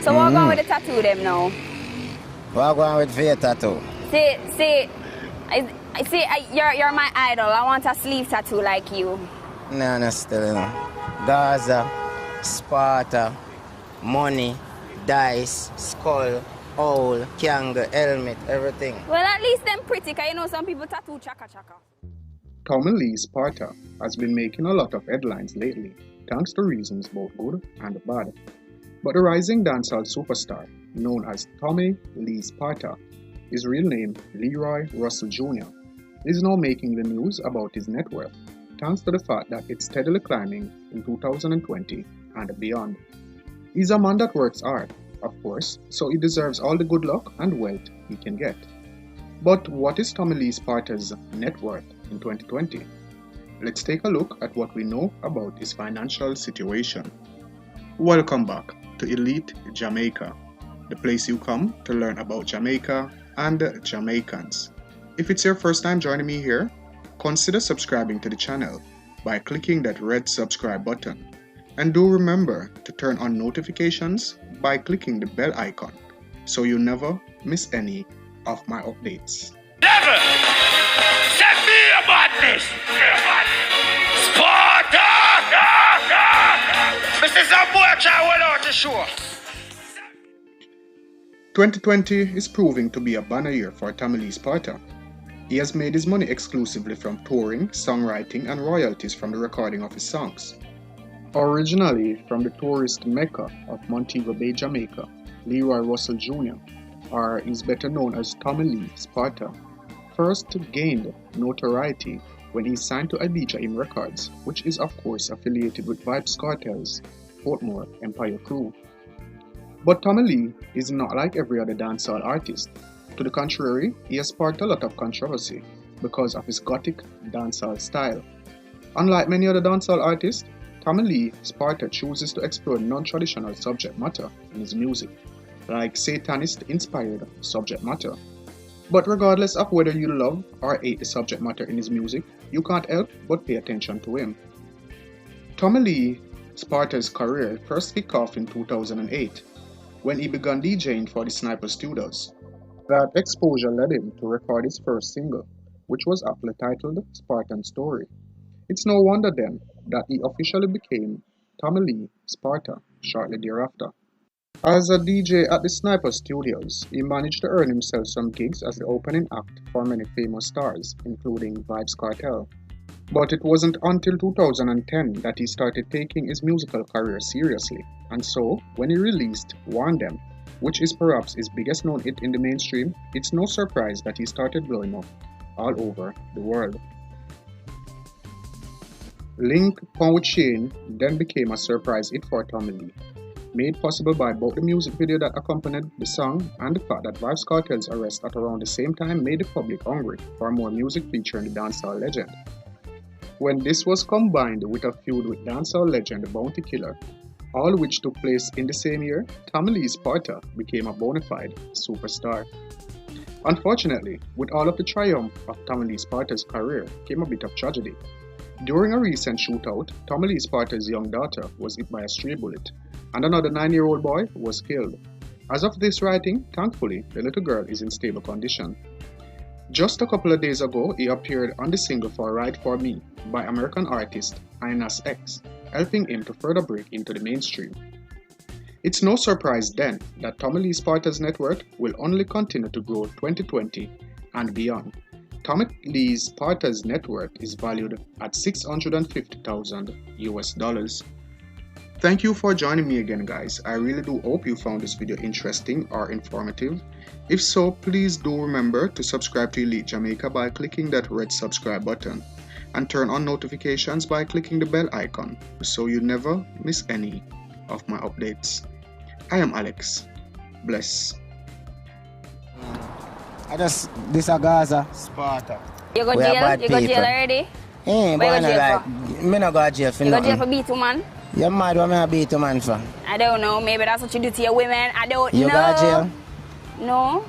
So what going with the tattoo them now? What going with for your tattoo? See, you're my idol. I want a sleeve tattoo like you. No, still, you know. Gaza, Sparta, money, dice, skull, owl, kangaroo, helmet, everything. Well, at least them pretty, because you know some people tattoo chaka. Tommy Lee Sparta has been making a lot of headlines lately, thanks to reasons both good and bad. But the rising dancehall superstar, known as Tommy Lee Sparta, his real name Leroy Russell Jr., is now making the news about his net worth, thanks to the fact that it's steadily climbing in 2020 and beyond. He's a man that works hard, of course, so he deserves all the good luck and wealth he can get. But what is Tommy Lee Sparta's net worth in 2020? Let's take a look at what we know about his financial situation. Welcome back to Elite Jamaica, the place you come to learn about Jamaica and Jamaicans. If it's your first time joining me here, consider subscribing to the channel by clicking that red subscribe button. And do remember to turn on notifications by clicking the bell icon so you never miss any of my updates. Never! Set me a badness! Sparta! Mr. Zambocha went out to show. 2020 is proving to be a banner year for Tommy Lee Sparta. He has made his money exclusively from touring, songwriting, and royalties from the recording of his songs. Originally from the tourist mecca of Montego Bay, Jamaica, Leroy Russell Jr., or is better known as Tommy Lee Sparta, first gained notoriety when he signed to Ibiza Records, which is of course affiliated with Vybz Kartel's Portmore Empire crew. But Tommy Lee is not like every other dancehall artist. To the contrary, he has sparked a lot of controversy because of his gothic dancehall style. Unlike many other dancehall artists, Tommy Lee Sparta chooses to explore non-traditional subject matter in his music, like Satanist-inspired subject matter. But regardless of whether you love or hate the subject matter in his music, you can't help but pay attention to him. Tommy Lee Sparta's career first kicked off in 2008, when he began DJing for the Sniper Studios. That exposure led him to record his first single, which was aptly titled Spartan Story. It's no wonder then that he officially became Tommy Lee Sparta shortly thereafter. As a DJ at the Sniper Studios, he managed to earn himself some gigs as the opening act for many famous stars, including Vybz Kartel. But it wasn't until 2010 that he started taking his musical career seriously, and so, when he released Warn Them, which is perhaps his biggest known hit in the mainstream, it's no surprise that he started blowing up all over the world. Link Pound Chain then became a surprise hit for Tommy Lee, made possible by both the music video that accompanied the song and the fact that Vybz Kartel's arrest at around the same time made the public hungry for more music featuring the dancehall legend. When this was combined with a feud with dancehall legend Bounty Killer, all which took place in the same year, Tommy Lee Sparta became a bona fide superstar. Unfortunately, with all of the triumph of Tommy Lee Sparta's career came a bit of tragedy. During a recent shootout, Tommy Lee Sparta's young daughter was hit by a stray bullet, and another 9-year-old boy was killed. As of this writing, thankfully, the little girl is in stable condition. Just a couple of days ago, he appeared on the single for Ride For Me by American artist Inas X, helping him to further break into the mainstream. It's no surprise then that Tommy Lee Sparta's net worth will only continue to grow 2020 and beyond. Tommy Lee Sparta's net worth is valued at $650,000 US. Thank you for joining me again, guys. I really do hope you found this video interesting or informative. If so, please do remember to subscribe to Elite Jamaica by clicking that red subscribe button, and turn on notifications by clicking the bell icon so you never miss any of my updates. I am Alex. Bless. This a Gaza, Sparta. You go jail? You go jail already? Hey, Where you go jail for? Me no go jail for You go nothing. jail for beat a man? You mad what me a beat a man for? I don't know. Maybe that's what you do to your women. I don't know. You go jail? No.